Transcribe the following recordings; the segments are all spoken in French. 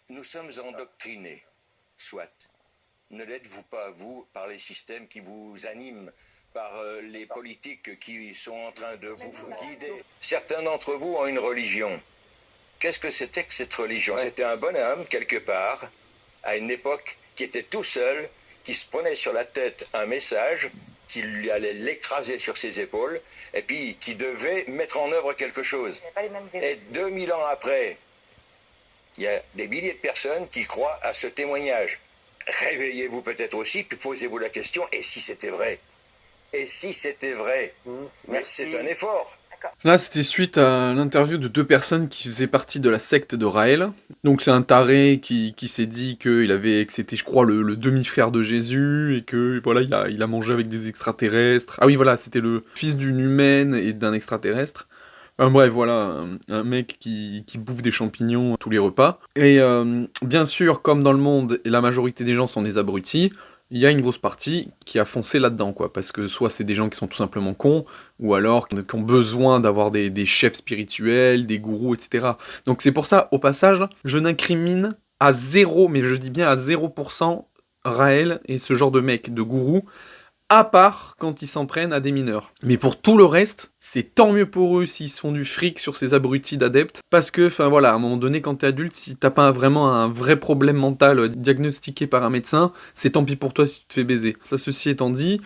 Nous sommes endoctrinés, soit. Ne l'êtes-vous pas, vous, par les systèmes qui vous animent, par les politiques qui sont en train de vous guider. Certains d'entre vous ont une religion. Qu'est-ce que c'était que cette religion? C'était un bonhomme, quelque part, à une époque, qui était tout seul, qui se prenait sur la tête un message, qui lui allait l'écraser sur ses épaules, et puis qui devait mettre en œuvre quelque chose. Et 2000 ans après, il y a des milliers de personnes qui croient à ce témoignage. Réveillez-vous peut-être aussi, puis posez-vous la question, et si c'était vrai? Et si c'était vrai? Mais c'est un effort. Là, c'était suite à l'interview de 2 personnes qui faisaient partie de la secte de Raël. Donc c'est un taré qui s'est dit que c'était, je crois, le demi-frère de Jésus, et que, voilà, il a mangé avec des extraterrestres. Ah oui, voilà, c'était le fils d'une humaine et d'un extraterrestre. Bref, voilà, un mec qui bouffe des champignons à tous les repas. Et bien sûr, comme dans le monde, la majorité des gens sont des abrutis, il y a une grosse partie qui a foncé là-dedans, quoi. Parce que soit c'est des gens qui sont tout simplement cons, ou alors qui ont besoin d'avoir des chefs spirituels, des gourous, etc. Donc c'est pour ça, au passage, je n'incrimine à 0, mais je dis bien à 0%, Raël et ce genre de mec, de gourou, à part quand ils s'en prennent à des mineurs. Mais pour tout le reste, c'est tant mieux pour eux s'ils se font du fric sur ces abrutis d'adeptes, parce que, enfin voilà, à un moment donné, quand t'es adulte, si t'as pas vraiment un vrai problème mental diagnostiqué par un médecin, c'est tant pis pour toi si tu te fais baiser. Ça, ceci étant dit,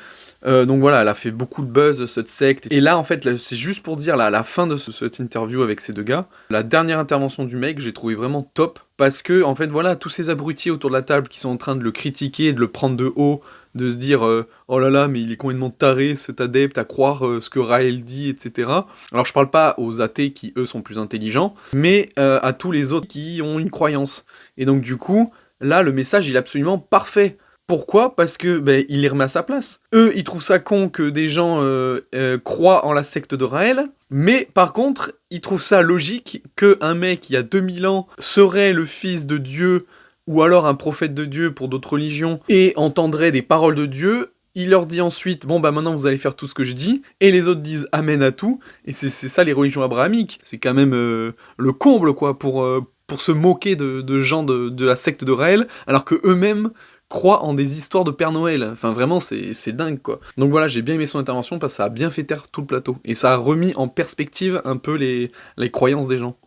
donc voilà, elle a fait beaucoup de buzz, cette secte. Et là, en fait, là, c'est juste pour dire, là, à la fin de cette interview avec ces 2 gars, la dernière intervention du mec, j'ai trouvé vraiment top, parce que, en fait, voilà, tous ces abrutis autour de la table qui sont en train de le critiquer, de le prendre de haut, de se dire oh là là, mais il est complètement taré cet adepte à croire ce que Raël dit, etc. Alors je parle pas aux athées qui eux sont plus intelligents, mais à tous les autres qui ont une croyance. Et donc du coup, là le message il est absolument parfait. Pourquoi? Parce que il les remet à sa place. Eux, ils trouvent ça con que des gens croient en la secte de Raël, mais par contre, ils trouvent ça logique qu'un mec il y a 2000 ans serait le fils de Dieu, ou alors un prophète de Dieu pour d'autres religions, et entendrait des paroles de Dieu. Il leur dit ensuite, bon bah maintenant vous allez faire tout ce que je dis, et les autres disent amen à tout, et c'est ça les religions abrahamiques. C'est quand même le comble, quoi, pour se moquer de gens de la secte de Raël, alors que eux-mêmes croient en des histoires de Père Noël. Enfin vraiment, c'est dingue, quoi. Donc voilà, j'ai bien aimé son intervention, parce que ça a bien fait taire tout le plateau, et ça a remis en perspective un peu les croyances des gens.